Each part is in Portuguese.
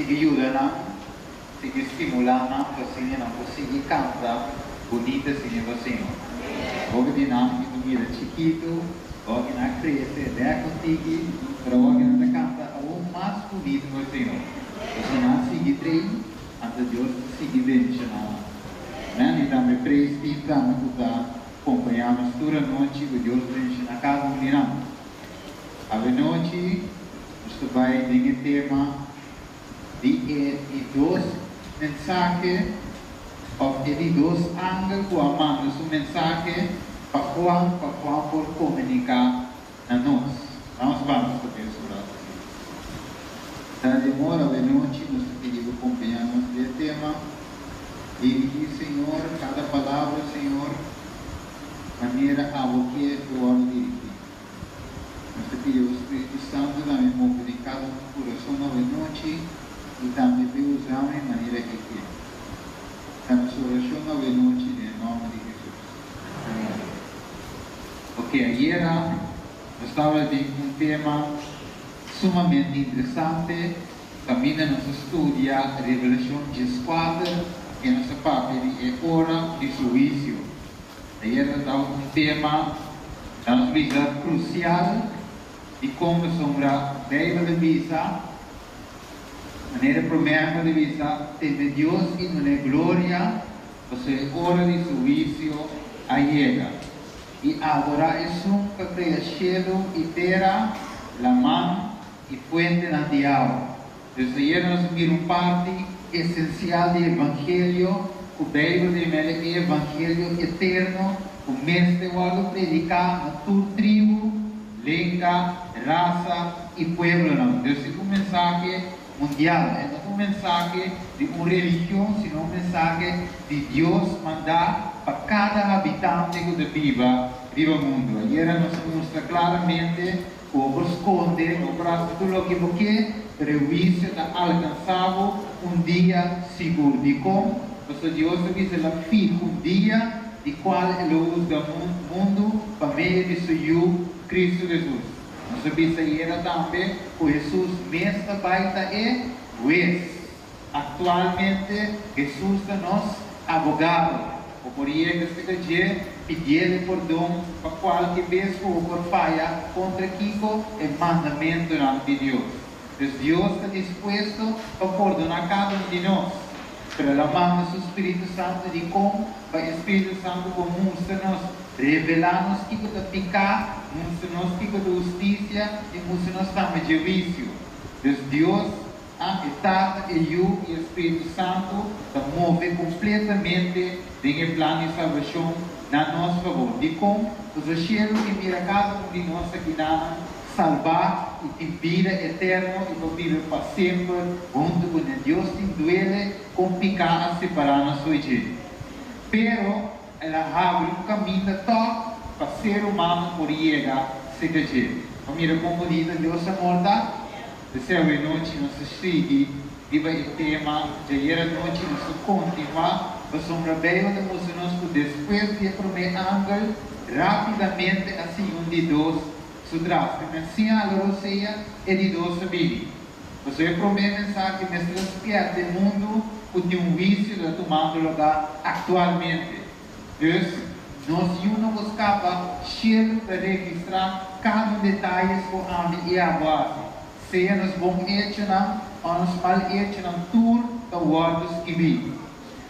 conseguir ajudar, conseguir estimular, assim, não conseguir cantar bonita assim você. Hoje de nada que tu chiquito, hoje na cresce, é contigo, para hoje não canta o mais bonito você. Você não seguir treino, até Deus seguir bendicionar. Né? E também presta para acompanhamos toda a noite que Deus bendicionar cada um de nós. A noite, nós vai ter o tema de dois mensagens, ou de dois ângulos, que amamos o mensagem para qual por comunicar a nós. Nós vamos fazer isso para você. Na demora a noite, nós pedimos acompanhamos o tema. Dirigir, Senhor, cada palavra, Senhor, maneira a o que é o homem dirigir. Nós pedimos o Espírito Santo também move de cada coração nova noite e também Deus ama em maneira que quer. Estamos oração nova noite em nome de Jesus. Amém. Ok, ayer nós estávamos com um tema sumamente interessante. Também nós estudamos a Revelação 14, que nossa parte é hora de juízo. Ayer nós estávamos com um tema da nossa vida crucial de como sombra deve de visa, maneira promessa de visa, desde Deus e na glória, você hora de juízo llega. E agora é um que cria cielo e terra, la mão e fuente na diabo. Então, ayer nós vimos parte essencial do Evangelho, o Deus de Mele é Evangelho eterno, o mestre vai predicar na tua tribo, língua, raça e pueblo. Então, é um mensagem mundial, não é um mensagem de uma religião, sino um mensagem de Deus mandar para cada habitante que viva o mundo. Ayer nós mostra claramente como esconde no braço do que porque prejuízo da alcançado dia seguro de como Deus diz ela fica dia de qual ele usa o mundo para meio de seu Cristo Jesus. Nós sabemos ayer também que Jesus mesmo baita é juiz. Atualmente Jesus é nosso advogado. O por isso que pedir perdão para qualquer vez que por falha contra Kiko é mandamento de Deus. Então Deus está disposto a perdonar cada um de nós. Para a mão do Espírito Santo de como o Espírito Santo mostra-nos, revelar-nos que está pecar, mostra-nos que está justiça e mostra-nos também de vício. Então Deus está e o Espírito Santo está move completamente em plano de salvação na nosso favor. De como os céus que mira cada um de nós aqui na salvar e tem vida eterna e para viver para sempre, junto com Deus tem duele com picar a separar na sua gente. Pero ela abre um caminho só para ser humano por chegar a ser gente. Mira como diz Deus a morta. Dessa noite nós estamos viva o tema de ayer noite nós continuar a sombra bela de nós depois de primeiro ângulo rapidamente assim de dois sudras assim a roceia e de dois sabili. Você promete pensar que nesta espécie de mundo o de vício está tomando lugar atualmente. Então nós não buscava cheiro para registrar cada detalhe que o homem e a base. Seja nos bom hecho ou nos mal hecho tour da wordos que vi.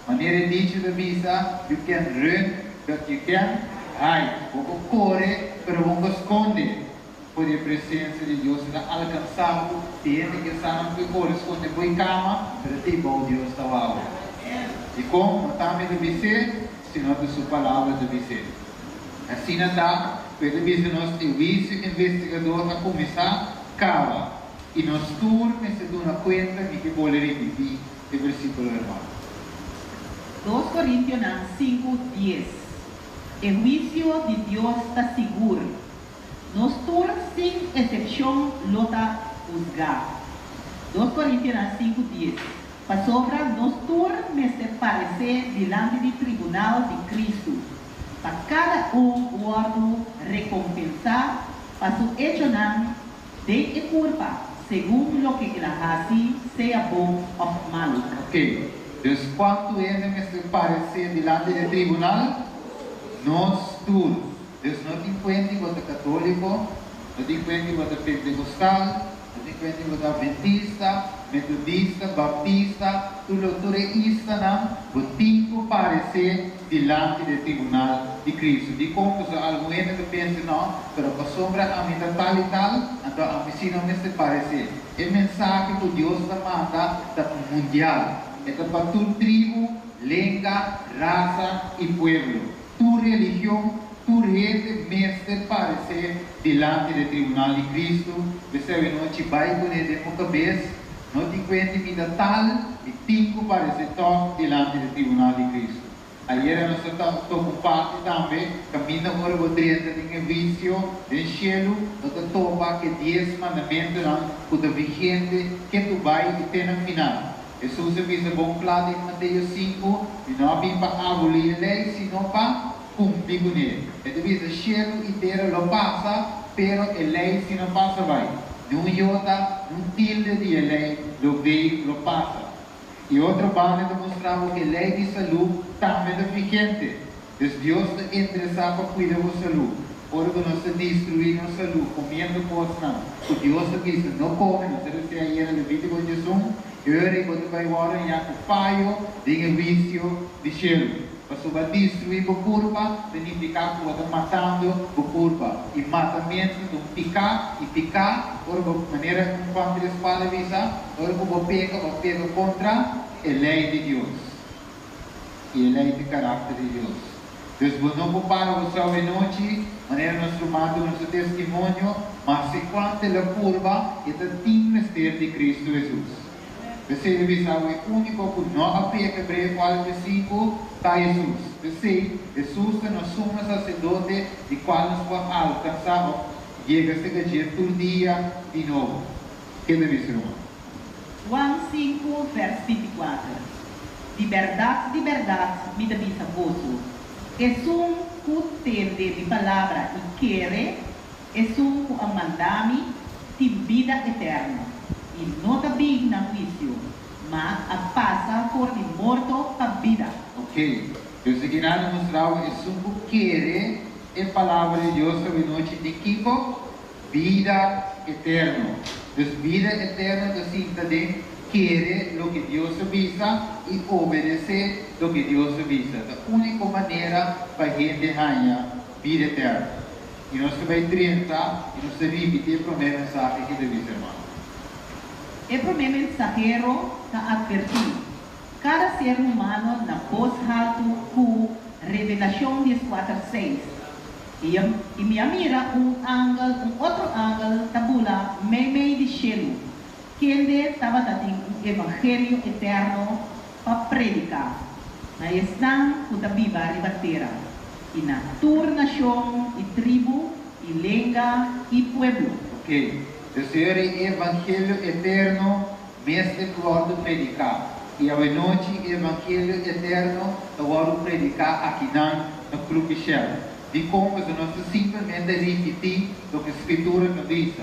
Maneira dicha da visa, you can run, but you can hide. O corre, pero não esconde. Por a presença de Deus está alcançado, tem que saber que corresponde com a cama, para ti bom Deus está lá. E como também deve ser, senão de sua palavra deve ser. Assim está, pelo visto nós o vice-investigador a começar, cava. E nós turnos se dão conta de que vou ler repetir o versículo hermano. 2 Coríntios 5:10. El juicio de Dios está seguro. Nós todos, sem exceção, lo está juzgar. 2 Coríntios 5:10. Para sobra, nós todos me parecer diante do tribunal de Cristo. Para cada guardo recompensar para su hecho de culpa, según lo que la hace, sea bom o malo. Ok. Dus quando ele me parecer delante do tribunal, nós todos. Dus não te encontre com o católico, não te encontre com o pentecostal, não te encontre com o adventista, metodista, baptista, tudo isso não, o tempo parecer delante do tribunal de Cristo. De como se alguém que pensa não, pero para sombra a mim tal e tal, então a mim se não me parecer. É mensagem que Deus manda da mundial. É para tu tribo, lengua, raça e pueblo. Tu religião, tu rede, mestre parecer delante do tribunal de Cristo. Você não te vai com ele com a cabeça, não te encontre vida tal e tinco parecer top delante do tribunal de Cristo. Ayer nós estamos com parte também, caminho agora o 30 de vício, do cielo, nós topa que 10 mandamentos não, o vigente que tu vai e tem no final. Jesus avisa bom claro em Mateus 5, e não vim para abolir a lei, senão para cumprir com ele. Ele avisa o cielo inteiro lo passa, pero a lei se não passa vai. Não iota, não tilde de a lei, lo veio, lo passa. E outro bando demonstrava que a lei de saúde também é vigente. Então Deus está interessado para cuidar da saúde. Ora que nós destruímos a saúde, comendo coisas não. O Deus diz, não come, não sei se aí era Levítico 21, eu quando vai embora em o falho, tem o vício de cheiro. Mas se vai destruir a curva, significa que vai matando a curva. E matamento, então picar e picar, ora de maneira como a espada visa, ora como pega contra a lei de Deus. E a lei de caráter de Deus. Então, não para o céu e noite, maneira nós tomamos nosso testemunho, mas se quanto a curva, é o mistério de Cristo Jesus. Você revisar o único que não aplica Hebreus 45 está Jesus. Você, Jesus é nosso sumo sacerdote de qual nós podemos alcançar chega a ser todo dia de novo. Que deve ser irmão? Juan 5, verso 24. De verdade, me diz a vós. Es que entende mi palavra e quer, es que a mandar-me tem vida eterna. E não está bem na juízo, mas a passa por de morto para vida. Ok. Eu sei que nada mostrava é que quer a palavra de Deus sobre noite de Kiko, vida eterna. Então, vida eterna é simplesmente querer o que Deus avisa e obedecer o que Deus avisa. A única maneira para a gente ganhar vida eterna. E nós vamos 30 e nós repetir a primeira mensagem que devemos, irmão. O primeiro mensagero está advertido. Cada ser humano na voz alta com Revelação 14:6. E me mira outro ângulo tabula meio de cielo, que estava dando um evangelho eterno para predicar. Na estão com a Bíblia ribateira. E na tua nação, e tribo, e língua, e pueblo. Ok. Senhor é evangelho eterno, mestre que eu predicar. E à noite, evangelho eterno, eu vou predicar aqui no Clube Shell. De como nós simplesmente repetir o que a Escritura nos diz.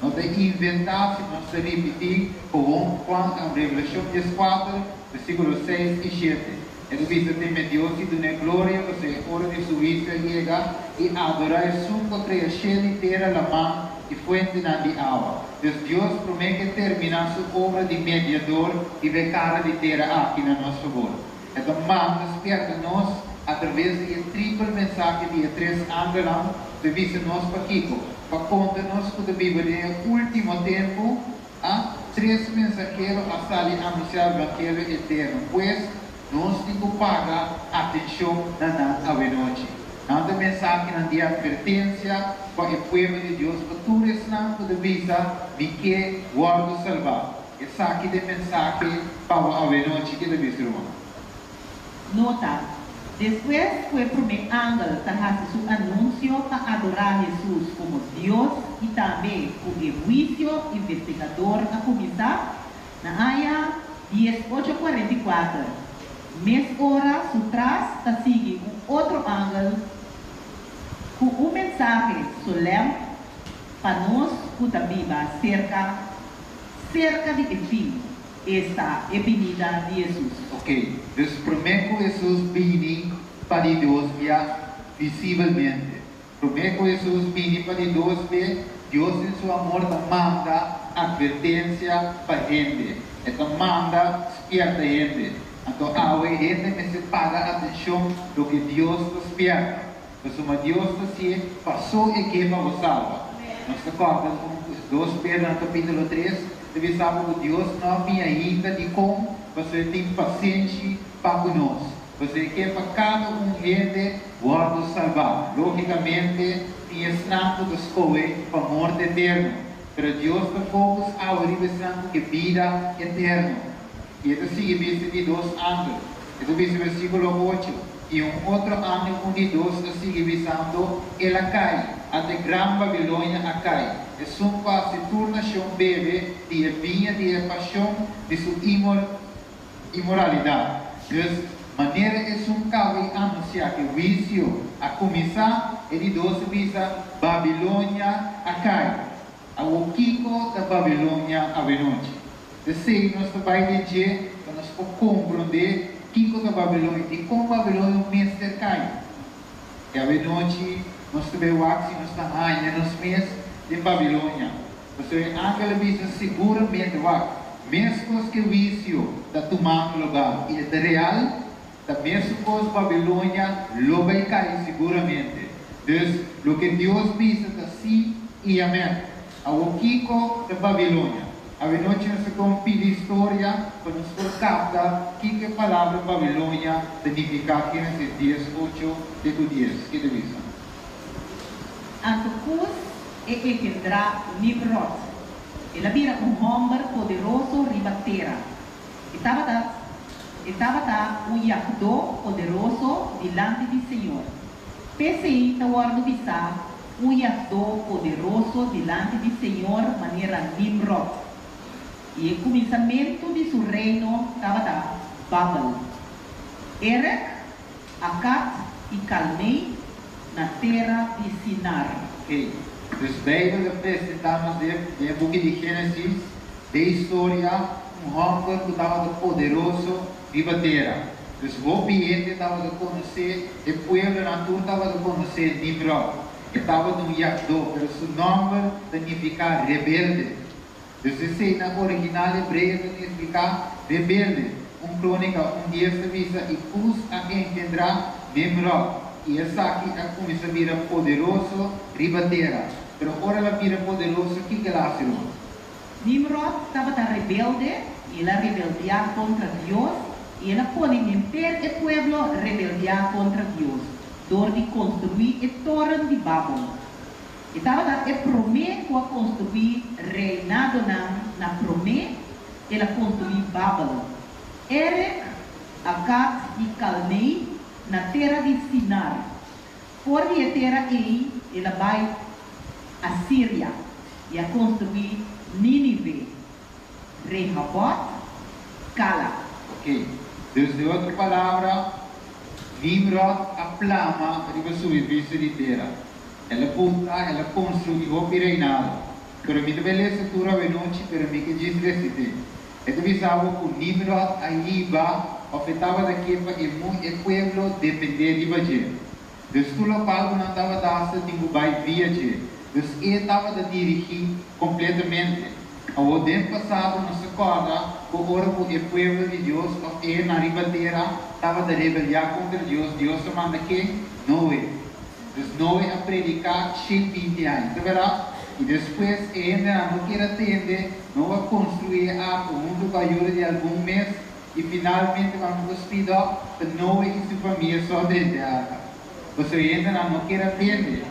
Não tem que inventar, se nós repetir, como a Revelação 14, versículos 6 e 7. Ele diz que Deus e de glória, que se hora de su juicio llega, e adorar su creação inteira la mão e fuente de água. Deus promete terminar sua obra de mediador e ver cara de terra aqui na nosso favor. Então, manda desperta-nos através do triplo mensagem de 3 anos, de vista nós para Kiko, para contar-nos que a Bíblia no último tempo, 3 mensageiros a sair anunciar o evangelho eterno, pois nós temos que pagar atenção na noite. Nada mensagem de advertência para o povo de Deus, para tudo isso não pode visa de que guardo salvar. Essa aqui é mensagem para a noite que deve ser. Nota, depois foi o primeiro ângulo que faz seu anúncio para adorar Jesus como Deus e também o juízo investigador a começar na área 18:44. Mês hora, sutras, está seguindo outro ângulo com uma mensagem solene para nós que a Bíblia acerca cerca de fim esta venida de Jesus. Ok, dus prometo Jesus vini para Deus via visivelmente. Prometo Jesus vini para Deus via Deus em seu amor manda advertência para a gente. Então manda despierta a gente. Então a gente necessita atenção do que Deus despierta. Então Deus assim passou e que para você salva. Nós recordamos 2 Pedro no capítulo 3, deve saber que Deus não vinha ainda de como você tem paciência para conosco. Você quer para cada gente guarda salvar. Logicamente, tinha santo das coisas para a morte eterna. Mas Deus está focus ao santo que vida eterna. E isso sigue visto de 2 ángeles. Isso diz versículo 8. E outro ángel unidos sigue visando ela cai. Até Gran Babilônia a cai. E são para se tornar um bebê de vinha de paixão de sua imoralidade. Então, maneira é um caso anunciar que o vício a começar e de 12 visa Babilônia a cai. O Kiko da Babilônia a venonte. Assim, nós vai dizer, nós podemos compreender Kiko da Babilônia e como Babilônia o mestre cai. E a venonte, nós também o axi, nós estamos ainda nos meses de Babilônia. Você, aquela visa seguramente vai, mesmo que o vício está tomando lugar e é real, da mesma coisa Babilônia lo vai cair seguramente. Então, o que Deus visa está sim e amém. O Kiko da Babilônia. A noite nós compila história para nos captar que a palavra Babilônia significa nesses dias 8 de 10. Que divisão? Antocus e tendrá Nimrod. Ele vira homem poderoso ribatera. Estava um Yahdo poderoso diante do Senhor. PCI está guardando visar um Yahdo poderoso diante do Senhor, maneira Nimrod. E o começamento de seu reino estava Babel. Erech, Akkad e Calnei na terra de Sinar. Ok. Então, Bíblia apresentamos de book de Gênesis, de história, homem que estava poderoso de terra. Então, o ambiente estava a conhecer, o povo natural estava a conhecer Nimrod. Estava no Yahdo, mas seu nome significa rebelde. Então, na original hebreia significa rebelde. Crônica, dia se visa e pus a entender Nimrod. E essa aqui começa a virar poderoso, ribateira. Mas agora ela vira poderoso, o que ela faz? Nimrod estava rebelde, ele rebeldia contra Deus, e ele pode manter o povo rebeldia contra Deus, door de construir a torre de Babel. Estava prometo a construir reinado na promessa, ele construiu Babel. Erech, Akkad e Calnei na terra de Sinar. Por a terra aí, ele vai a Síria e a construir Nínive, Rehoboth, Cala. Ok. Deus deu outra palavra, Nimrod a plama para subir vice de terra. Ela punta, ela construiu o reinado. Pero mi beleza tura venuti, pero mi que diz recite. E tu visava que Nimrod aí va afetava daqui para o povo depender de você. Deus tu local não estava dando tempo vai viajar. Deus ele estava a dirigir completamente. Ao tempo passado não se acorda que o povo de Deus e na ribateira estava a rebeliar contra Deus. Deus manda que Noé. Deus Noé a predicar 120 anos, verá? E depois ele não quer atender, não vai construir a mundo com a ajuda de algum mês. E finalmente vamos despedir que Noé e sua família só dentro da arca. Você ainda não quer atender.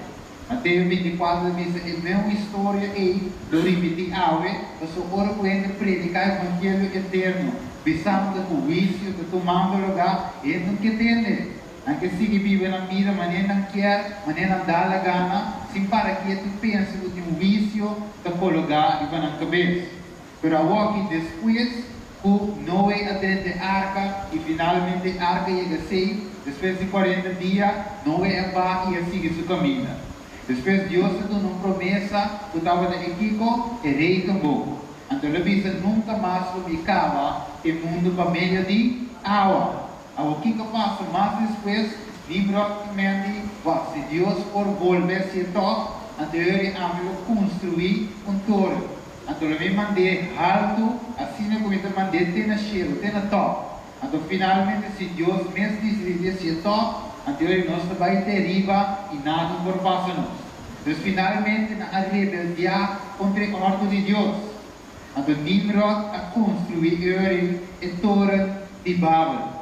Mateus 24 diz, é uma história aí, do repetir ave, você agora pode predicar o evangelho eterno, pensando que o vício, que tomando lugar, ele não quer atender. Anche se vive na vida, maneira não quer, maneira não dá a gana, sim para que tu pensa que tem um vício, que colocar e vai na cabeça. Pero agora que depois, o Noé adentro da arca, e finalmente a arca chega a ser, depois de 40 dias, Noé vai e sigue seu caminho. Depois Deus deu uma promessa que estava na Equico e rei também. Então, ele diz, nunca mais ubicava o mundo para meio de água. O que passa mais depois, livremente, se Deus for volver se toque, então ele amigo construir torre. Então ele mandei alto, assim como ele mandei ter na cheiro, ter na top. Então finalmente, se Deus mesmo decidir se toque, então ele nós vai ter riba e nada por passar-nos. Então finalmente, na rebeldia contra a ordem de Deus, então Nimrod a construir a torre de Babel.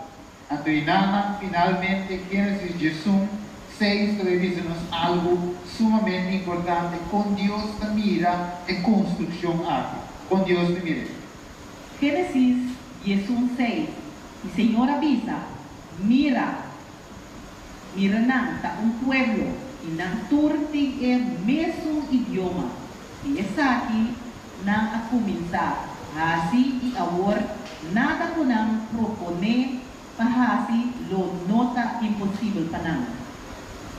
Então, finalmente, Gênesis 6 diz-nos algo sumamente importante. Com Deus da mira e construção aqui. Com Deus da mira. Génesis 6. El Señor avisa, mira nanta pueblo y nan turti el mesmo idioma. Y es aquí nan a comenzar. Así y ahora nada punan proponer bahasi lo nota imposible panang.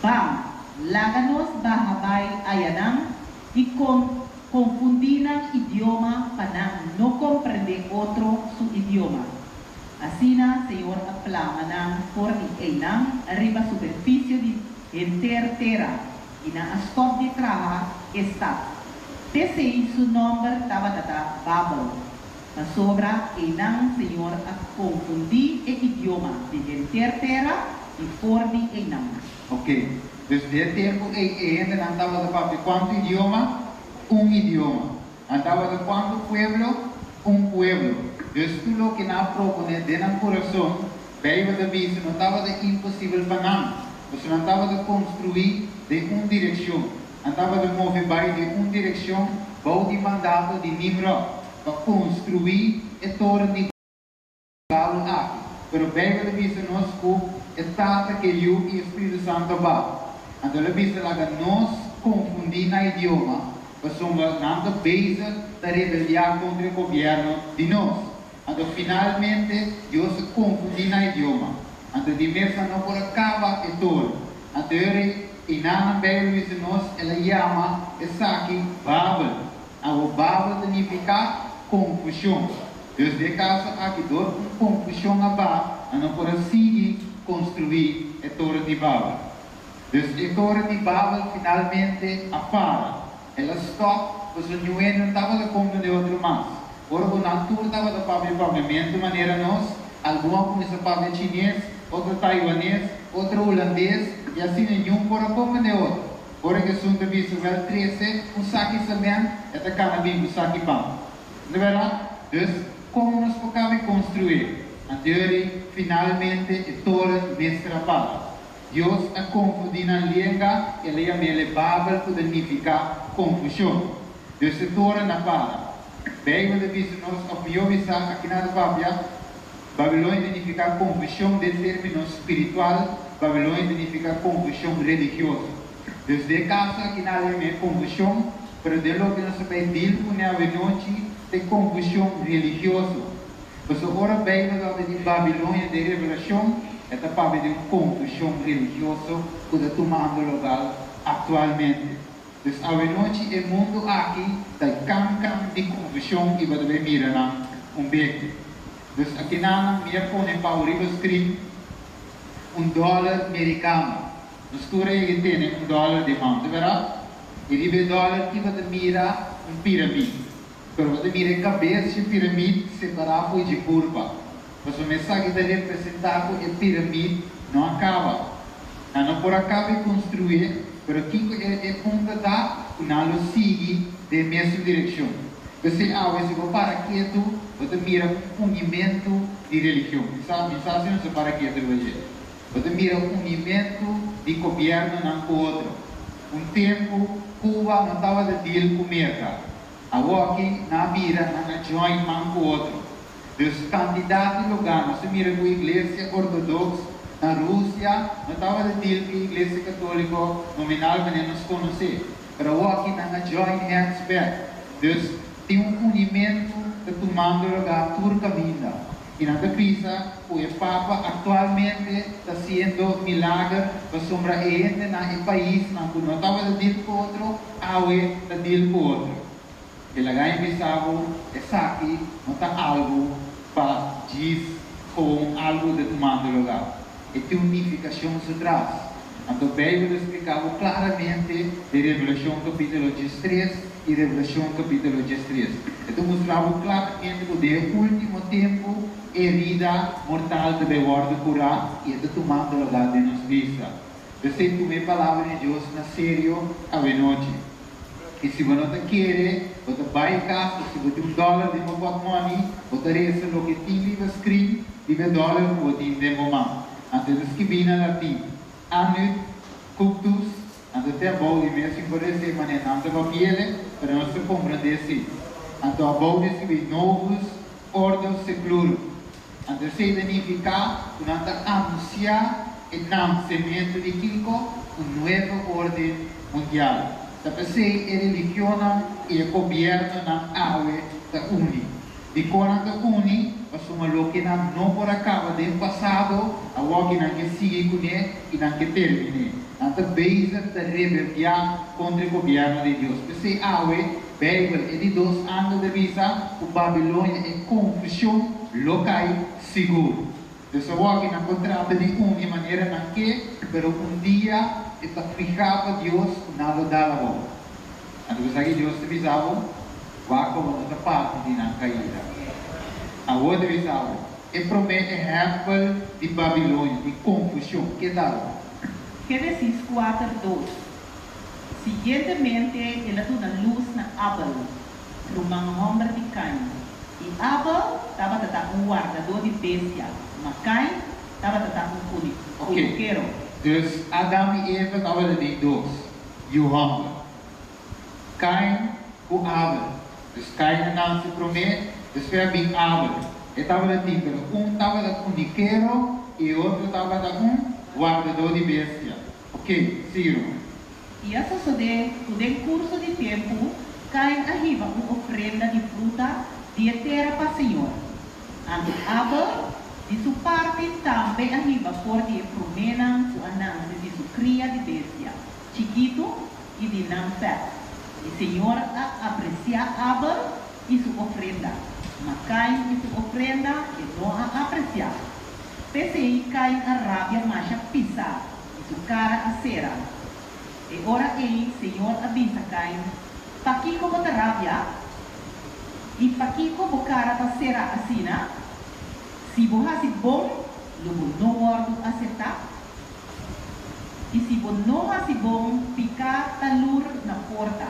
Bam, laganos bahabay ayanang y confundinan idioma panang no comprende otro su idioma. Así na, Señor, aplama nang por ni enang arriba superficie de entertera y na stop de trabajo está. Tese su nombre tabatata Babel. Na sobra enang, Señor, a confundir el idioma de entertera y por ni enang. Ok, desde el tiempo ainda andava de papi. ¿Cuánto idioma? Un idioma. Andava de cuánto pueblo? Un pueblo. Dus tudo lo que na propone dentro do coração, veio da vista, não estava de impossível para nós. Você não estava de construir de uma direção, não estava de mover de uma direção, para o mandato de Nimrod, para construir a torre de Babel aqui. Pero veio da vista nós com a tata que eu e o Espírito Santo vai. Então a vista lá que nós confundir na idioma, para somos nada base da rebelião contra o governo de nós. Então, finalmente, Deus se confundiu no idioma. Então, de mesa não por acaba e todo. Então, ele, e na Bíblia, ela chama essa aqui Babel. O Babel significa confusão. Deus de casa aqui, dor confusão abaixo, não por seguir construir a Torre de Babel. Deus, a Torre de Babel, finalmente, apara. Ela stop, pois o Nueno não estava de conta de outro mais. Ora, o natura estava do pavimento, de maneira nós, alguma começa a paver chinês, outro taiwanês, outro holandês, e assim nenhum por como de outro. Ora, que são de vista, o 13, saque também, é da canabim, saque pão. De verdade, então, como nós podemos construir? A teoria, finalmente, é toda mestra para. Deus a confundir na língua, ele é elevado, que significa confusão. Deus se torna na palavra. Bem, de vista nós, a pior visão aqui na Bíblia, Babilônia significa confusão de termino espiritual, Babilônia significa confusão religiosa. Desde casa aqui na Alemanha confusão, mas de logo que nós pedimos com a noite de confusão religiosa. Mas agora bem de Babilônia de revelação, é para de confusão religiosa que está tomando lugar atualmente. Então, a noite o mundo aqui está cam de confusão e vai mirar beco. Então, aqui na minha põe para o riba escrito $1 americano. Nós aí tem $1 de mão, verdade? E riba dólar que vai mirar pirâmide. Pero vai mirar a cabeça de pirâmide separado de curva. Mas o mensagem está representado a pirâmide não acaba. Não por acabar de construir, mas aqui é ponto da não sigue de mesma direção. Você se você para quieto, você mira unimento de religião. Sabe, não se para quieto hoje. Você mira unimento de governo com outro. Tempo, Cuba não estava de deal com América. Agora aqui, na mira, na join com outro. Os candidatos de lugar, nós mira com a igreja ortodoxa na Rússia, não estava de deal com a igreja católica nominal, mas não se conhecia. Mas agora aqui, na join hands back. Deus tem unimento de tomando lugar turca vinda. E na pisa, o Papa atualmente está sendo milagre para sombra gente no país, não estava de deal com outro, agora está deal com outro. Ele ganha bisavo, essa aqui, não está algo para diz com algo de tomando lugar. E tem unificação se traz. Então, a Bíblia explicava claramente de Revelação capítulo 13 e Revelação capítulo 13. Então, mostrava claramente que no último tempo, a herida mortal de devorado curar e de tomando lugar de nossa vista. Eu sei que a palavra de Deus na sério a noite. E se você não quer, você vai em casa, se você tem $1 de uma money, você recebe o que tem escrito, $10 ou tem de uma. Então, que vem na ti, anu, cultus, até a boa, e mesmo por esse maneira, não tem papel, para nós compreender. Então, a boa é novos ordens seculares. Então, se identificar, durante anunciar o nascimento de Kiko, uma nova ordem mundial. Tapi a religião e o governo na área da Uni. De quando a Uni, uma loquina não por acaba do passado, a loquina que sigue com ele e não que termine. Então, base da rebeldia contra o governo de Deus. Porque a Bíblia é de 2 anos de vista, o Babilônia é confusão local seguro. Então, a loquina contrata de Uni maneira na que, pero dia, está fijado Deus nada da boa. Então, se Deus te avisava, vai como outra parte de não caída. A outra avisava, é promete exemplo de Babilônia, de confusão, que tal? Gênesis 4:2. Siguientemente, ele deu luz na Abel, rumang homem de Caim. E Abel estava tratando um guardador de bestia, mas Caim estava tratando um cuniqueiro. Dus Adam e Eva estavam de dois, e o homem. Caim com Abel. Dus Caim não se promete, dus foi bem Abel. Estava de tipo, estava de cuniqueiro e outro estava de guardador de bestia. Ok, sigo. E essa sucede, no curso de tempo, Caim arriba uma ofrenda de fruta de terra para o Senhor. Ante Abel, de sua parte, também arriba por de promenan o anúncio de sua cria de bestia, chiquito e de não fé. O Senhor aprecia Abel e sua ofrenda, mas Caim e sua ofrenda e não a aprecia. Pese aí, Caim a rabia macha pisar e sua cara a cera. E ora aí, Senhor avisa Caim, paqui como a rabia e paqui como cara a cera assina. Se você é bom, não guardo aceitar. E se você não é bom, ficar talur na porta.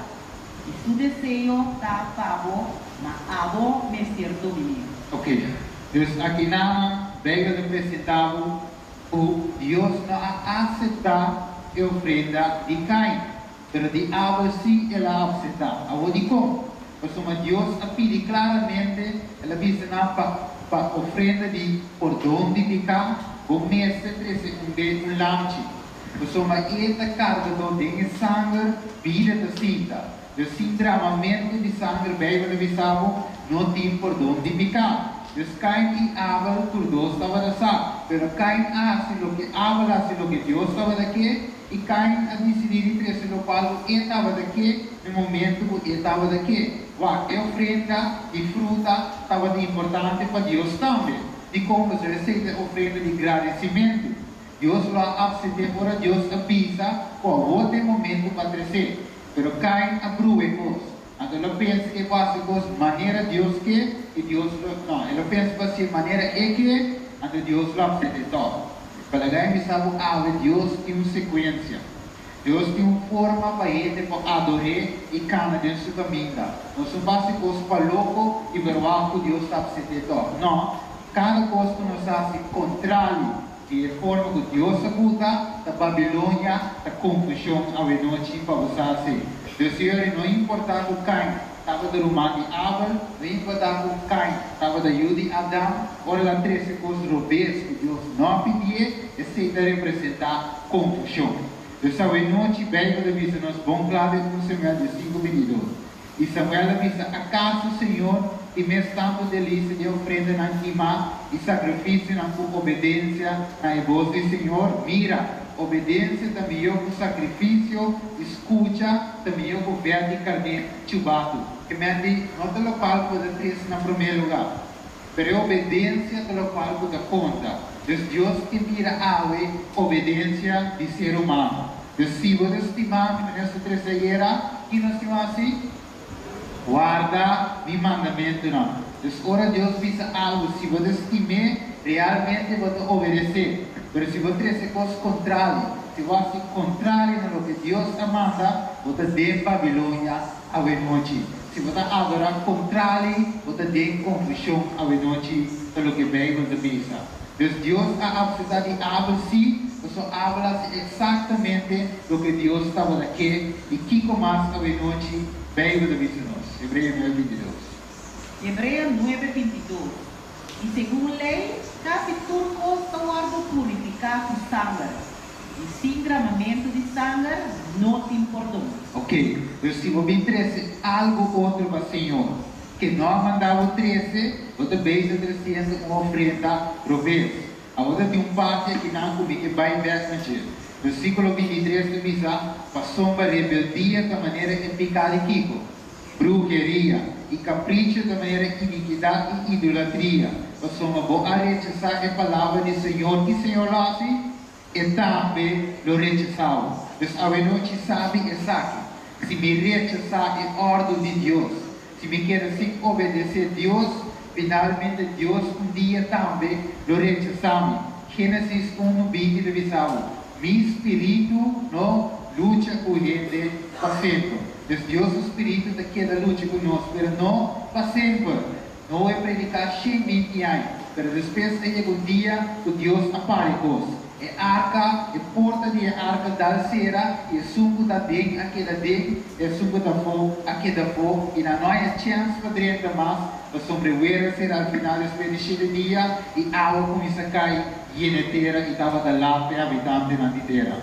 E seu desejo está pago, mas abo me ser domínio. Ok. Então, aqui na Bíblia apresentava o Deus não aceita a ofrenda de Caim. Mas de Abel sim, ela aceita. A de como? Porque Deus pede claramente, ela diz para ofrenda de perdão de pecado, o mestre trouxe um lanche. Então, esta carga de sangue, vida da cinta. O derramamento de sangue, a Bíblia avisava, não tem perdão de pecado. Então, Caim e Abel, por dois estavam a dar. Mas Caim fez o que Abel fez, o que Deus estava daqui, e Caim a decidir entre o qual ele estava daqui, no momento que ele estava daqui. A ofrenda de fruta estava importante para Deus também. E como se receita a ofrenda de agradecimento, Deus lá aceita para Deus avisa qual outro momento para crescer. Mas Caim aproveitou. Então ele pensa que vai ser maneira Deus que e Deus não. Ele pensa que vai ser maneira que então Deus lá aceita. Para ganhar sabe Deus tem uma sequência. Deus tem uma forma para ele para adorar e caminhar dentro do caminho. Não são base coisas para louco e ver o que Deus está fazendo. Não, cada coisa que nós fazemos contrário de forma que Deus abusa da Babilônia, da confusão a noite para você. Deus não importa o Caim, estava do Romano de Abel, não importa o Caim, estava da Juda de Adão, olha lá 13 coisas robês que Deus não pedia, e aceita representar confusão. Deus sabe noite, Bíblia avisa nos bom claro com Samuel de 5:22. E Samuel avisa, acaso Senhor, e mesmo tanto delícia de ofrenda na queima e sacrifício na obediência na voz do Senhor, mira, obediência também com sacrifício, escuta também com verde carne chubato. Que mente, não é o qual pode ter na primeiro lugar. Pero obediência é o qual pode conta. Deus que mira a obediência de ser humano. Deus se você estimar, que nessa terceira, que nós estimamos assim, guarda mi mandamento não. Deus, ora Deus visa algo, se você estimar, realmente você obedecer. Mas se você faz coisas contrárias, se você contrário no que Deus manda, você tem Babilônia a noite. Se você adorar contrário, você tem confusão a noite, pelo que a Bíblia diz. Deus a precisar de hablar sim, você habla exatamente o que Deus estava aqui e que mais a noite, Bíblia diz nós. Hebreus 9:22. Hebreus 9:22. E segundo lei, cada turco está purificar com sangue. E sem derramamento de sangue, não tem perdão. Ok, então se você trouxe algo outro para o Senhor, que nós mandávamos 13, você veio trazendo uma oferta provês. Agora tem parte que não comigo que vai ver. Versículo 23 diz: passou para rebeldia da maneira eficaz e Kiko, bruxeria e capricho da maneira iniquidade e idolatria. Passou uma boa rechazar a palavra do Senhor, que o Senhor assim, e também lo rechazaram. Então, a noite sabe exato. Se me rechazar a ordem de Deus, se me quer assim obedecer a Deus, finalmente Deus dia também lo rechazamos. Gênesis 1:20 diz: mi espírito não luta com gente para sempre. Deus, o espírito daquela luta conosco, mas não para sempre. Não é predicar 120 anos, mas depois chega o dia que Deus aparece. É arca, é porta de arca da cera, é suco da deg, aquela deg, é suco da fogo, aquela fogo, e na noite chance para dentro mais, a sobreviver será al final depois de dia, e a água começa a cair, e na terra, e estava da lápide habitante na terra.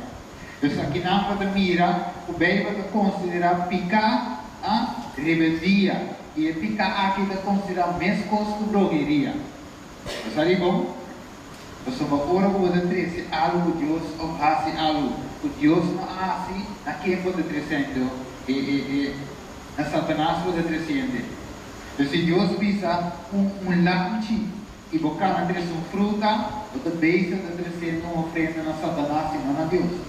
Então aqui não pode mirar, o bem pode considerar picar a rebeldia, e picar aqui pode considerar mais coisa que drogueria. Está ali bom? Então, uma hora que você trouxe algo que Deus faz algo que Deus não faz, a quem você trazendo? A Satanás você trazendo. Então, se Deus visa lanche e você não traz fruta, você beija trazendo uma oferta na Satanás e não a Deus.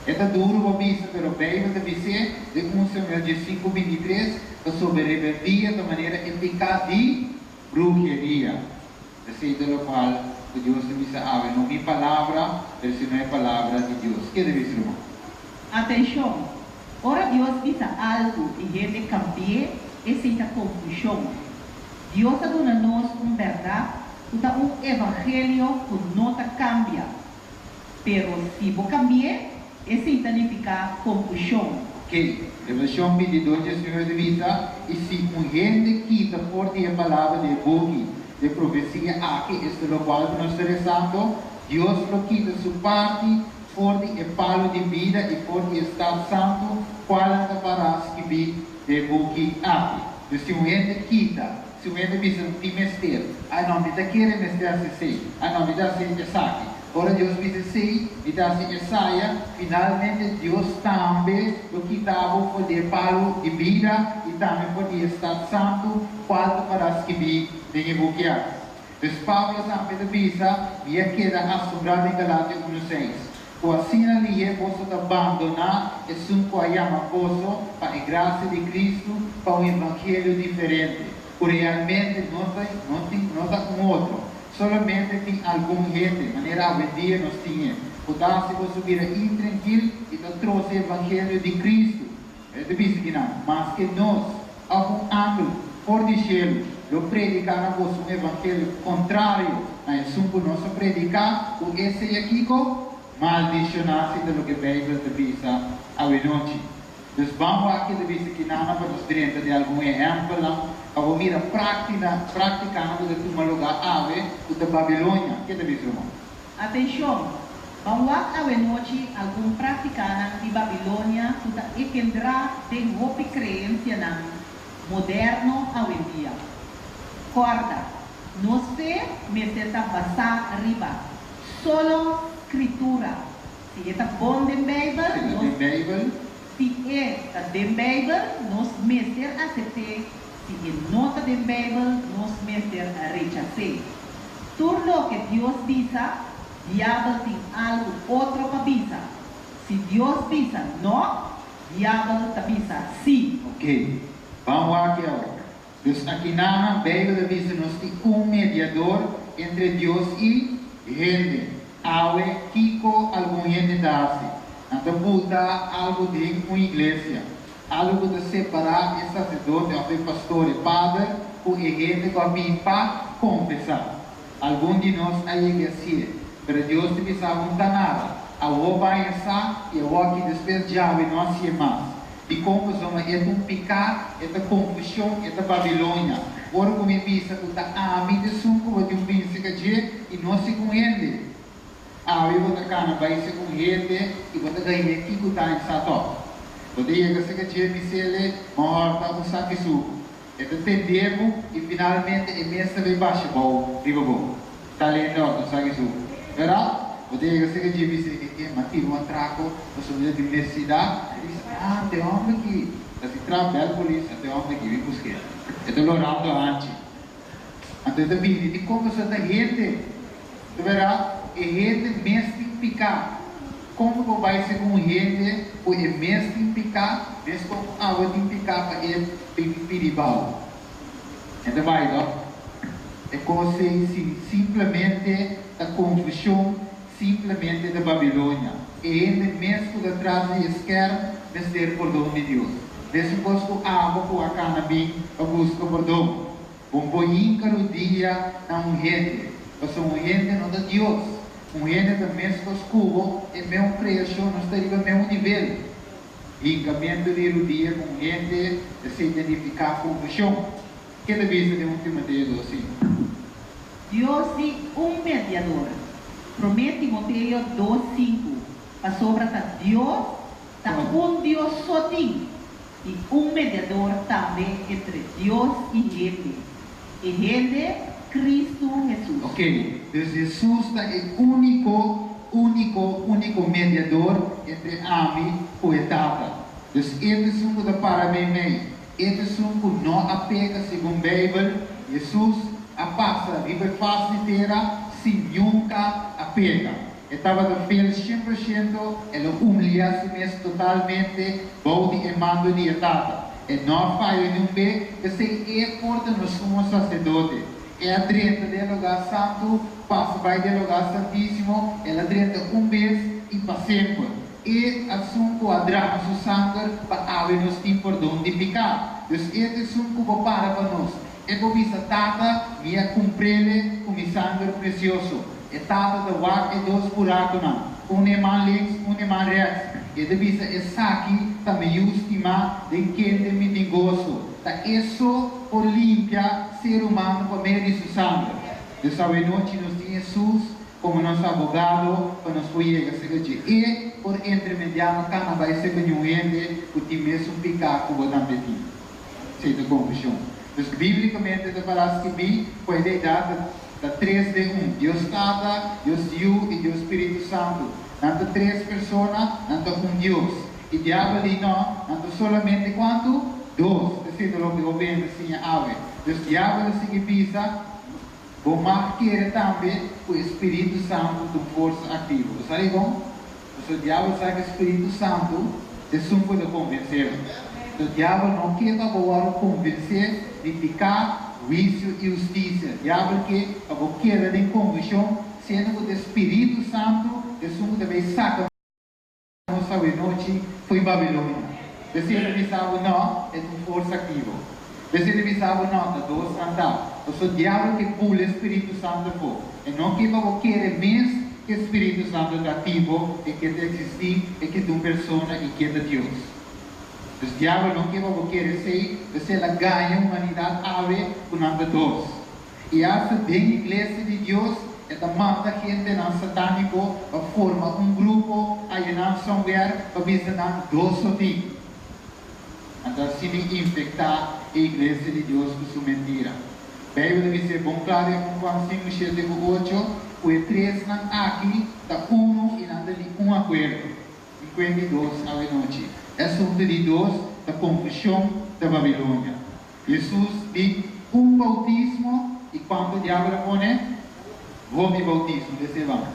É duro para vista, mas o Bíblia diz de 1 Samuel 5:23 sobre rebeldia de maneira eficaz de bruxeria. Assim, do qual Deus diz: não é palavra, mas se não é palavra de Deus. O que deve ser, irmão? Atenção, ora Deus diz algo e ele cambia e sinta confusão. Deus está dando nós uma verdade, evangelho que não cambia. Pero se você cambia, isso significa confusão. Ok, Revelação 22, Senhor de vida, e se uma gente quita forte a palavra de Bogi, de profecia aqui, este é o qual nós estamos rezando, Deus lo quita sua parte, forte e palo de vida e forte estado santo, qual anda para escrever de Bogi aqui. Então, se uma gente quita, se uma gente diz que mestre, não me dá querer mestre assim, não me dá assim, aqui. Ora Deus diz assim, e dá assim, Isaia, finalmente Deus também lo quitava por de palo de vida e também por de estado santo, qual para escrever de Bogi. Então, Paulo também diz, e queda assombrado em Galatas 1:6. O assim ali é posso abandonar e sunco a chama posso para a graça de Cristo para um evangelho diferente. Por realmente não está com outro. Solamente tem alguma gente, maneira a dia nós tínhamos. Podasse você vir intranquilo e nos trouxe o evangelho de Cristo. É difícil que não, mas que nós, algum ângulo, por de gelo, lo predicamos um evangelho contrário a isso que nós predicar, o esse aqui com maldicionar-se do que a Bíblia diz a noite. Então vamos aqui dizer que não para nos diante de algum exemplo, a mira praticando de um lugar ave da Babilônia. Que deve ser, irmão? Atenção, vamos a noite algum praticante de Babilônia que tendrá de roupa crença na moderno hoje em dia. Corda, não se me está passar arriba, solo escritura, Se está bom de Bible, tem Bíblia, se é de Bible, nós meter a aceitar. Se é nota de Bible, nós meter a rechazar. Tudo lo que Deus diz, diabo tem algo outro para dizer. Se Deus diz não, diabo te diz sim. ok. Vamos aqui agora. Deus aqui na Bíblia diz nós temos mediador entre Deus e gente. Awe, Kiko, algum gente dá-se. Então, Buda, algo de uma igreja. Algo de separar o sacerdote, o pastor e padre, com a gente que vai para confessar. Algum de nós aí assim, mas Deus te precisa não nada. A o vai essa e a o que depois já vai não se mais. E como somos é picar, é confusão, é Babilônia. Ora como pensa que tá a mim de sunco de pensa que e não se conhece. Eu vou cá vai se conhece e vou ganhar que que tá em sato. Pode ir que se me sele, morta o saquisu. É entendemos e finalmente é mesa de baixo bom, vivo bom. Tá lendo o saquisu. Verá? Pode ir que se me sele que mativo um traco, o som de universidade. Tem homem aqui. Se trabalha polícia, tem homem aqui, vem buscar. É dolorado antes. Então, de como você está gente, tu verá, é gente mesmo picar. Como você vai ser com gente, ou é mesmo picar, mesmo com água de picar para ele piribal. Então, vai, ó. É como se simplesmente a confusão, simplesmente da Babilônia. É ele mesmo que traz de esquerda, ter perdão de Deus. Mesmo que a água com a cana bem, a busca perdão. Íncaro dia na gente. Mas gente não é Deus. Gente também se escubo é meu criação, não está no meu nível. Lincamento de dia com gente se identificar com o chão. Que é a vista de 1 Timoteo assim? Deus é mediador. Promete Timoteo 2:5. A sobra está Deus, está Deus sozinho. E mediador também entre Deus e gente. E gente, Cristo Jesus. Ok, então Jesus é o único mediador entre a mim e o Tata. Então, este é da parabéns. Este é não apega segundo a Bíblia. Jesus a passa a vida face inteira, se nunca apega. Estava de fiel 100%, ela humilha-se mesmo totalmente, bode e mando de Tata. E não falha nenhum bem, que se é porta no sumo sacerdote. É a direita do lugar santo, passa vai do lugar santíssimo, ela direita vez e para sempre. E assunto a drama do sangue para haver-nos perdão de pecar. Então, este assunto para nós. É por isso Tata, minha cumpre com o sangue precioso. É Tata da guarda e dos buracos não. É mão links, é mão reto. E devisa essa aqui também estima de quem tem me gosto. Tá isso por limpar ser humano por meio de seu sangue. Deus sabe noite nos tem Jesus como nosso advogado para nos poder a seguir. E por intermediário cada vai ser que um ente o time mesmo picar com o também. Sem confusão. Então biblicamente a palavra que vi foi a ideia da 3 de 1. Deus Tata, Deus Yu e Deus Espírito Santo. Nanto 3 pessoas, nanto Deus. E diabo ali não, nanto solamente quanto? 2. Assim lo que governo assim ave. Deus diabo assim que pisa, vou marcar também o Espírito Santo de força ativa. Sabe bom? O diabo sabe que o Espírito Santo é sumo de convencer. O diabo não quer agora convencer de ficar juízo e justiça. O diabo quer de convicção, sendo que o Espírito Santo é sumo de bem saca. Não sabe noite foi Babilônia. Se ele pensava não, é uma força ativa. Se ele pensava não, é dois andar. O diabo que pula o Espírito Santo for. E não que você quer menos que o Espírito Santo é ativo e que existe e que é uma pessoa e que é Deus. O diabo não quer você quer ser, se ela ganha a humanidade ave com nada dois. E essa bem igreja de Deus ela manda gente não satânico para formar um grupo aí não somewhere para visitar dois sozinhos. Então, se infectar a igreja de Deus com sua mentira. A Bíblia diz, bom claro, em Juan 5, 7 e 8, o 3 não aqui, está 1 e nada de um acordo. 52 à noite. Assunto de 2 da confusão da Babilônia. Jesus diz bautismo e quanto de água põe? Vome bautismo, desse vamos.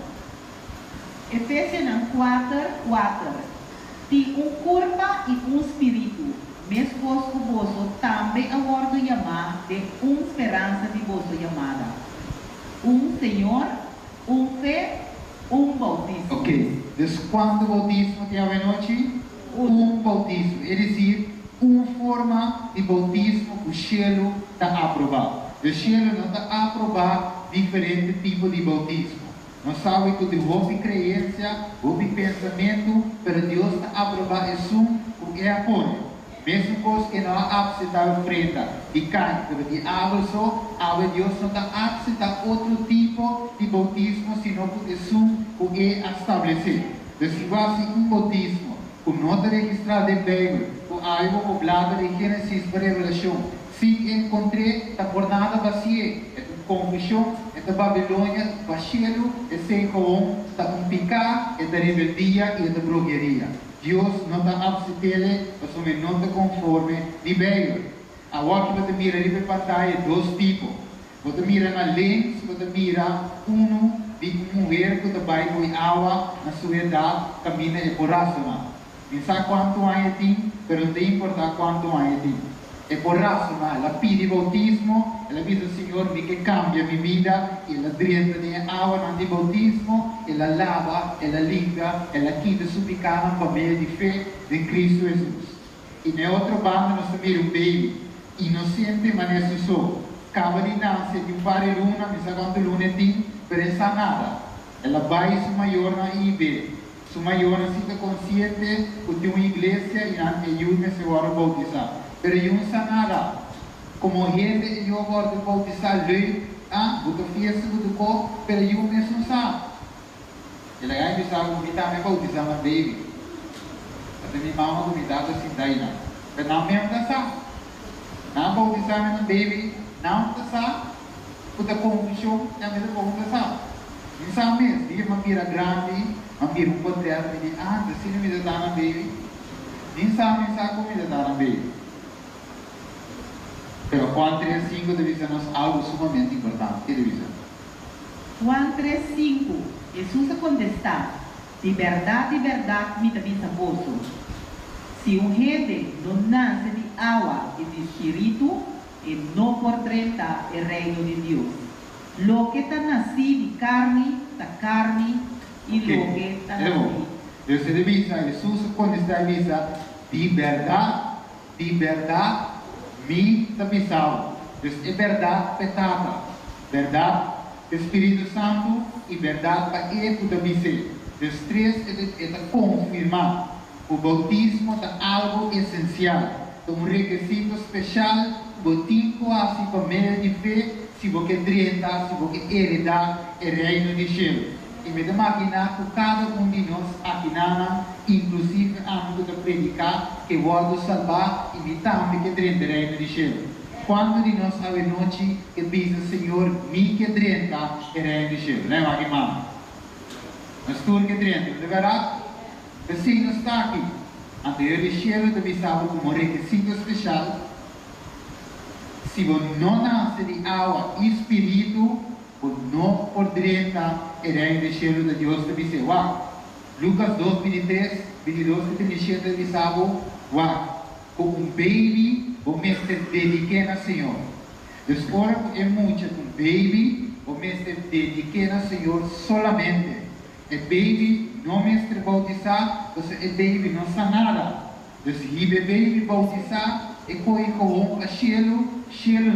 Efésios 4:4. Tem corpo e espírito, mas vos também agora chamar de esperança de vossa chamada. Senhor, fé, bautismo. Ok, então quando bautismo tem a noite? Bautismo, é dizer, forma de bautismo que o cielo está aprovado. O cielo não está aprovado diferente tipo de bautismo. Nós sabemos que houve crença, houve pensamento, mas Deus está aprovado isso porque é apoio. Mesmo coisa que não aceitar frente e cai, mas de água só, Deus não está aceitando outro tipo de bautismo, senão que isso que é estabelecido. Então, se você bautismo, com nota registrada em Bíblia, com algo poblado de Gênesis para Revelação, se encontrei a jornada vazia, confusão, da Babilônia, vacilo, sem com da picar, da rebeldia e da bruxaria. Deus não está aceitando, mas não está conforme de Bíblia. Agora que você mira ali para pantalla, dois tipos. Você mira na lens, você mira de mulher que vai com água na sua idade, caminha e borracha. Não sabe quanto anos tem, mas não importa quanto anos tem. É borracha, ela pede bautismo, ela diz ao Senhor que cambia minha vida, ela drena de água no bautismo, ela lava, ela limpa, ela quita seu pecado para meio de fé de Cristo Jesus. E na outra banda nós temos baby, inocente, mas não é só. Acaba de nascer de pare luna, mas quando luna tem, pensa nada. Ela vai sua maior na IB. Sua maior não fica consciente que tem uma igreja e não ajuda a se bautizar. Pero eu não sei nada. Como gente, eu vou bautizar lei, vou fiesta, vou corpo, pero eu mesmo não sei. Ele aí me sabe convidar me bautizar uma baby. Até minha mama convidava assim daí não. Pero não mesmo não sabe. Não bautizar uma baby, não sabe. Puta confusão, não mesmo não sabe. Não sabe mesmo. Dia uma mira grande, uma mira poder, me diz, assim não me dá uma baby. Não sabe como me dá uma baby. Pero Juan 3:5 deve ser algo sumamente importante. Que deve ser? Juan 3:5. Jesus contesta: de verdade, me avisa vos. Se gente não nasce de água e de espírito, não podrá entrar no reino de Deus. Lo que está nascido de carne, e lo que está nascido. Deus avisa, Jesus contesta avisa, de verdade, me avisava. É verdade petada, verdade Espírito Santo e verdade para ele que avisei. Os três é confirmar. O bautismo é algo essencial, é um requisito especial, botim quase para meio de fé, se você drena, se você heredar o reino de céu. E me imaginar que cada de nós aqui inclusive antes de predicar, que vou salvar e me também que drena o reino de céu. Quando de nós a noite que diz Senhor, me que drena o reino de céu, não é, irmão? Mas tu que drena, de verdade? Assim não está aqui. Anterior de céu, também sabe como requisito especial. Se você não nasce de água e espírito, você não poderá entrar no reino de céu de Deus. Também se Lucas 2:23, 22, que tem cheio de sábado, como baby, você se dedica ao Senhor. Desculpa, é muito, um baby, você se dedica ao Senhor solamente. É baby, não mestre bautizar, você é baby, não sabe nada. Então, se é baby bautizar, é coisa com o cielo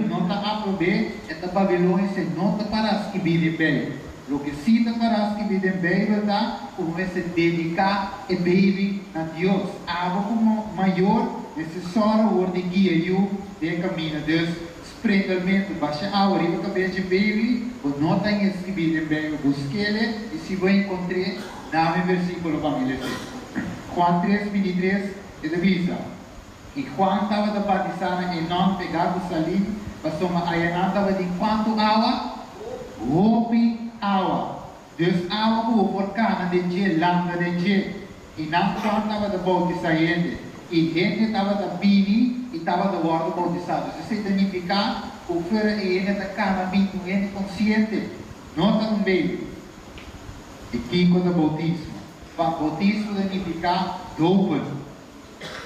não está a prover, é da Babilônia, se não está para escrever de bem. O que sim está para escrever de bem, verdade, como é se dedicar a baby a Deus. Algo como maior, necessário, o de guia eu, de caminho, Deus. Especialmente, baixa a hora, eu acabei de baby, ou não tem escrever de bem, busque ele, e se vai encontrar, dá-me versículo para me ler. Juan 3:23, ele avisa. E Juan estava da batizada e não pegava o salim, passou uma ayanã estava de quanto água? Roupe água. Dus água boa por cana de je, langa de je. E não estava de bautizar e gente estava da bini e estava da guarda bautizado. Se você significa o fora e da cana bintu gente consciente, não está bem. E Kiko do bautismo. Para bautismo significa dopen.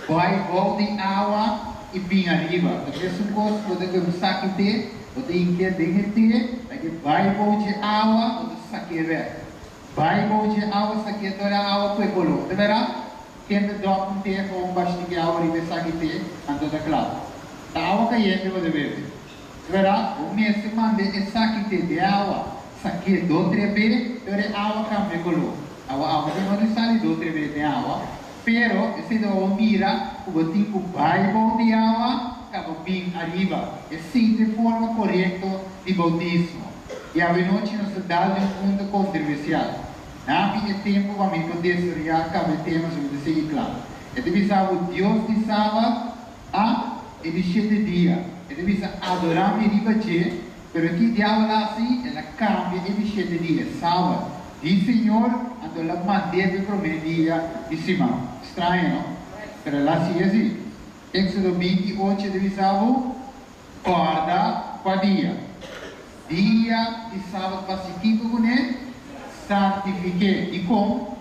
Vai de água e bem arriba. Então, essa coisa pode ter um saque de, pode inquietar de, vai de água, pode saque ver. Vai de água, saque toda a água para colo. De verdade, quem te dá um tempo com bastante água e vai saque de, então está claro. A água caindo vai beber. De verdade, o mês se manda é saque de água. Saque do 3 vezes, toda a água cambia colo. A água não sai do 3 vezes de água. Pero, se não mira, o tipo vai de água, acaba bem arriba. É sim de forma correta de bautismo. E a noite nos dá um ponto controversial. Na minha tempo, vamos poder estudar cada tema sobre esse claro. É de visar o Deus de sábado e de 7 dias. É de visar adorar e ribater, pero aqui diabo lá assim, ela cambia de 7 dias. Sábado, diz Senhor, então ela manteve para o dia de cima. Estranho, não? Pero lá sim é assim. Éxodo 28 de visar guarda para dia. Dia de sábado pacifico com ele, santifiquei. E com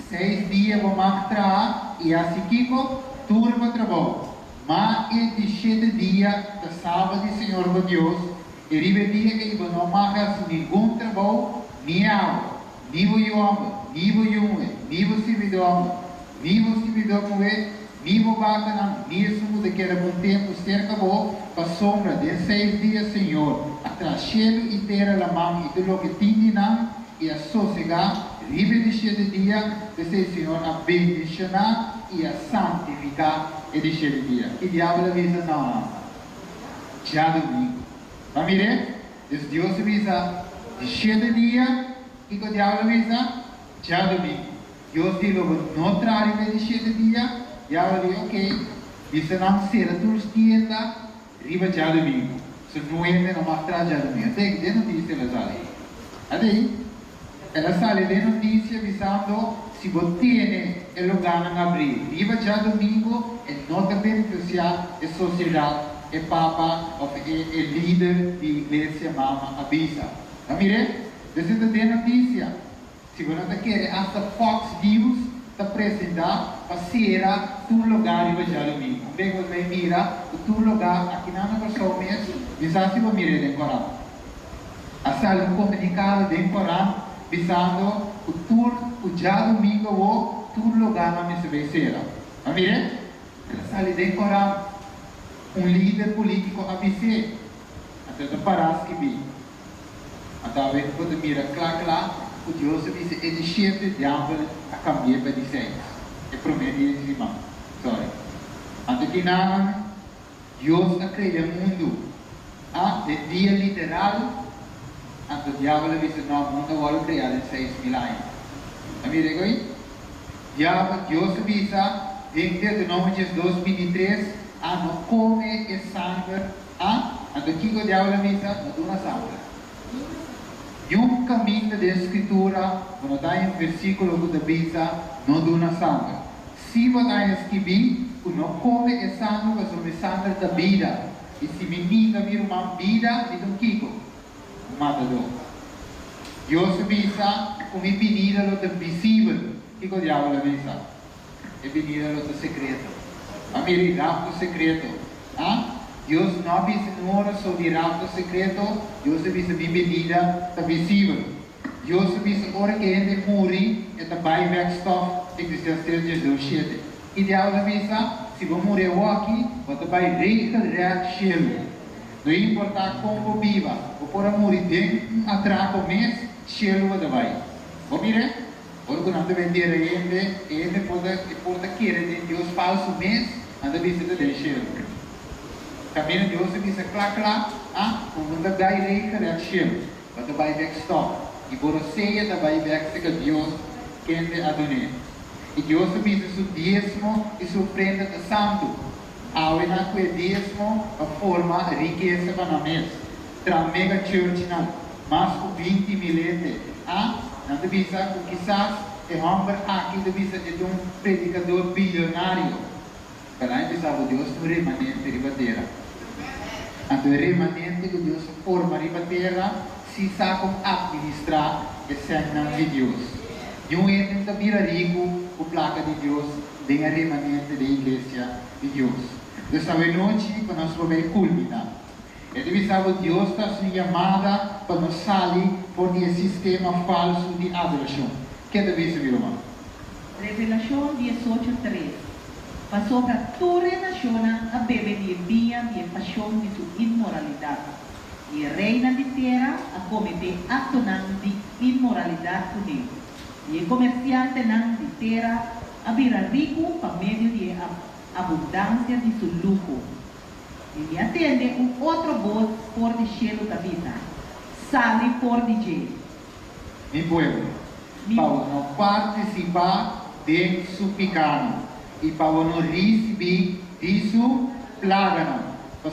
6 dias vou mostrar e assim Kiko, turma trabalho. Mas é de 7 dias de sábado de Senhor Deus, e ribe dia que eu não marca nenhum trabalho, nem água, nem o homem, nem o homem, nem o servidor, nem o servidor nem o bacana, mesmo daquele bom tempo, cerca boa, para a sombra de 6 dias, Senhor, atrás cheio e terra a mão, e tudo o que tinha, e a sossegar, livre de 7 dias, de ser, Senhor, a bendicionar e a santificar e de 7 dias. E diabo avisa, não, já domingo. Vamos ver? Deus avisa de 7 dias, e o diabo avisa, já domingo. Deus diz, não traz de 7 dias, já falei, ok, isso não será todos os dias, riba já domingo. Se não é, não mostra já domingo. Até que de notícia ela sai. Até ela sai de notícia avisando se você tem o lugar em abrir. Riba já domingo, é nota beneficiar a sociedade, é papa, ou é líder de igreja, mama, avisa. Vamos ver? Você tem notícia. Se você não quer, hasta Fox News, apresentar para ser tu lugar e já domingo. Bem, você mira o tu lugar aqui na pessoa mesmo, visando se você mira dentro do Corão. A sala comunicada dentro do Corão, visando o já domingo o tu lugar na minha cabeceira. A mira, a sala dentro do Corão, líder político avisei, até do Parás que vi. Então, você mira, claro, o Deus disse, ele chefe de árvore a cambiar para dizer. É prometido de irmão. Sorry. Antes que nada, Deus criou o mundo. De dia literal, antes o diabo disse, não, o mundo vai criar em 6.000 anos. Amigo, aí? Deus disse, em Deuteronômio 2:23, não come e sangue. Antes que o diabo disse, não dá sangue. E caminho da escritura, quando está em versículo que diz, não dá sangue. Se você escrever, não come e sangue, mas o sangue da vida. E se menina vir uma vida, então Kiko, matador. Deus avisa, como é venida do visível, que o diabo avisa. É venida do secreto. A minha rapto secreto. Deus não avisa sobre rapto secreto, Deus avisa bem-vinda da visível. Deus avisa hora que ele morre, é da buyback stuff, que Eclesiastes 2:7. E Deus avisa, se você morrer aqui, você vai recarregar cielo. Não importa como viva, ou por morrer dentro, atrás do mês, cielo você vai. Vamos ver? Ora, quando você vender ele pode querer Deus falso mês, anda visita do cielo. Também Deus avisa, claro, quando você vai recarregar cielo, você vai backstop. E por você, você vai backstop que Deus quer adorar. E Deus avisa o dízimo e sua ofrenda de santo. Ao ena que o dízimo a forma riqueza para nós. Tra mega church na mas com 20 milete. Não te bisa, quizás, é homem aqui, te bisa, é predicador bilionário. Para aí, bisa, Deus, no remanente de batera. Então, o remanente que Deus forma de batera, se sabe administrar a cena de Deus. E entra da vira rico, o placa de Deus, tem a remanente da igreja de Deus. Então, a noite, para nós poder culminar. E deve saber Deus está sendo chamada para nos sair por esse sistema falso de adoração. Que deve saber, irmão? Revelação 18:3. Passou para toda a nação a beber de vinho e paixão de sua imoralidade. E a reina de terra a cometer actos de imoralidade com ele. E o comerciante de terra a virar rico por meio de abundância de seu lucro. E atende outro voz por de cielo da vida. Sale por de jeito. Mi pueblo, para não participar de su pecado e para não receber de su plaga.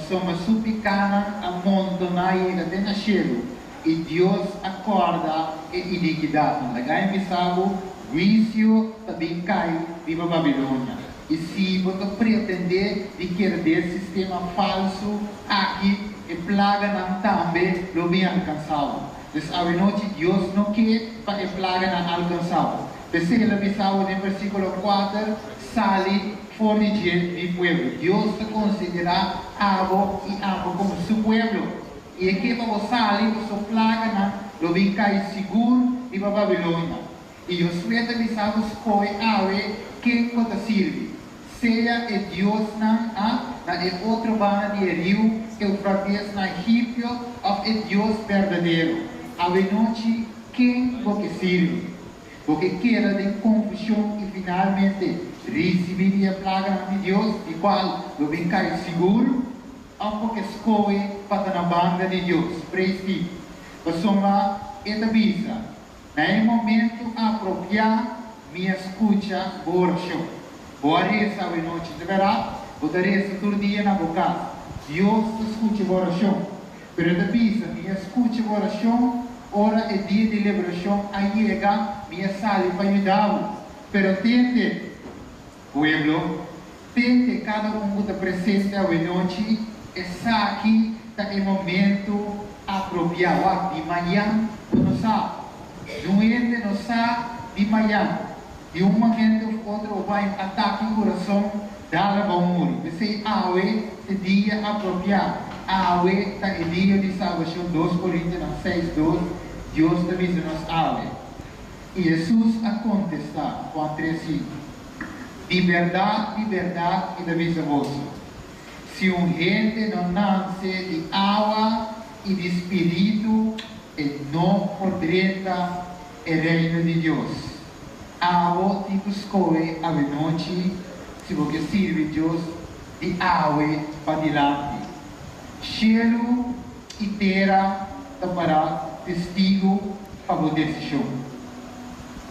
Somos su pecado amontonado até na cielo e Deus acorda a iniquidade. Lagai me sabe, juízo também cai de Babilônia. E se você pretender de querer sistema falso aqui, a plaga não também lo bem alcançado. Então, a noite Deus não quer para a plaga não alcançado. Então, ele avisava no versículo 4, sale fora de pueblo. Deus te considera abo e amo como seu pueblo. E aqui para você sair, você plaga não lo bem cai seguro de Babilônia. E os suetos avisados coi ave quem pode servir. Seja é Deus na outra banda de rio, Eufrates na Egipto, ou é Deus verdadeiro. A noite, quem você serve? Porque quer de confusão e finalmente receber a plaga de Deus, de qual lo bem cai seguro, ou porque escolhe para na banda de Deus. Preste, você uma etavisa. No momento apropriado, me escuta a oração. Boa reza a noite de verão, boa reza todo dia na boca. Deus te escuta a oração. Pero de pisa, me escuta a oração, ora é dia de liberação, aí chega, me sale para ajudá-lo. Pero tente, pueblo, tente cada que está presente a noite, está aqui, está em momento apropriado. De manhã, não sabe. Doente não sabe, de manhã. De um momento outro vai atacar o coração, dá-la para o muro. Você awe é dia apropriado. Awe é dia de salvação. 2 Coríntios 6:12. Deus te avisa nos awe. E Jesus a contestar com 3:5. De verdade, e de avisa vos. Se gente não nasce de água e de espírito, não poderá o reino de Deus. Avo ti escolhe a noite, se você serve Deus, de água para diante. Cielo e terra para testigo para a decisão.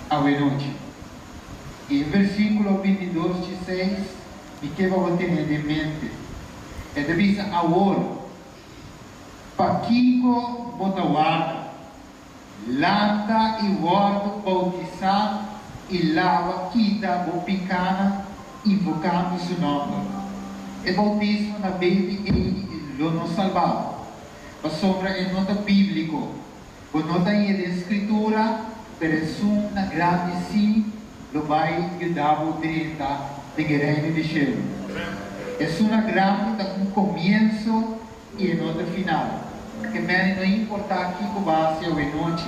A noite. E versículo 22:6, e que vamos ter em mente? É de vista agora. Paquico botaguarda, landa e guardo bautizar e lava quita o picana invocando seu nome. E bautismo na baby e lo não salvado. A sombra é nota bíblico. O nota aí de escritura, presumo na grande sim, lo vai ajudar o 30 de reino de céu. É uma grande da um começo e nota final. Que me não importa aqui com base ou noite.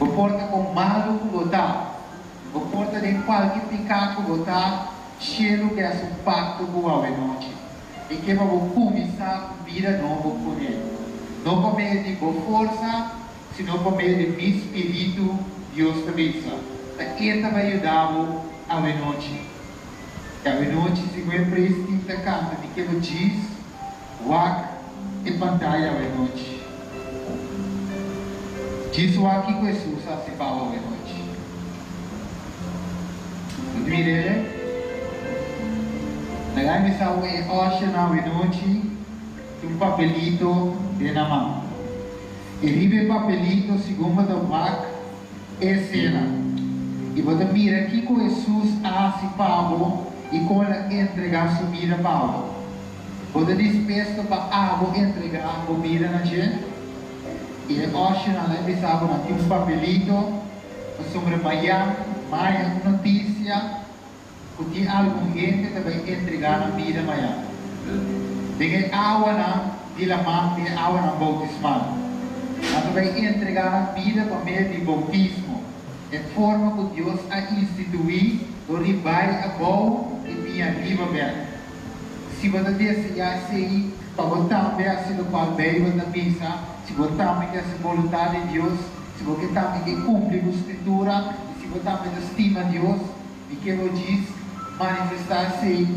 O porta com malo que botar. O porta de qualquer pecado que botar. Cheiro que é um pacto com a noite. E que vamos começar a vida nova com ele. Não por meio de boa força, sino por meio de meu espírito, Deus te avisa. Ele vai ajudar a noite. E a noite, se eu preciso da canta de que ele diz, wak e pantalla a noite. Diz o aqui que Jesus se fala a noite. Mire, na missão é hoje na noite, um papelito de na mão. E ribe papelito segundo do wak, escena. E você mira aqui com Jesus hace Pablo e com ela entregar sua vida a Pablo. Você disposto para água entregar a comida na gente. E hoje nós pensamos aqui papelito sobre Miami, mais notícia, porque alguma gente também entregar a vida a Miami. Tem água na Vila Mar, tem água na bautismal. Nós também entregar a vida por meio de bautismo. É forma que Deus a instituir, onde vai a boa e minha viva bem. Se você desejar seguir, para botar bem assim do qual veio na missa, se botar bem essa vontade de Deus, se você também que cumpre a escritura, e se você também estima Deus, e que eu diz, manifestar-se,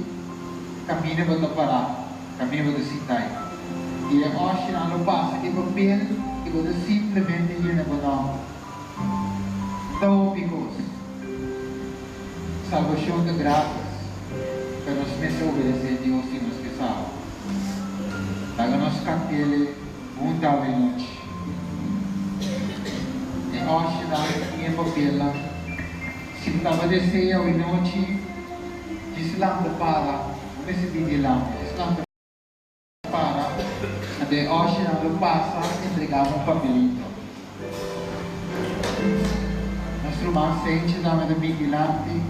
caminho para parar, caminho para citar. E é hoje não passa que papel, que você simplesmente ir para nós. Tópicos, salvação de graças, para nós mesmos obedecer a Deus e nos que salva. Daga nós capele, tal e noite. E hoje não tinha papel, se estava descendo a noite, diz lá para, não se diz lá, para, até hoje não passa, entregava papelito. Nosso irmão sente, dá-me de vigilante,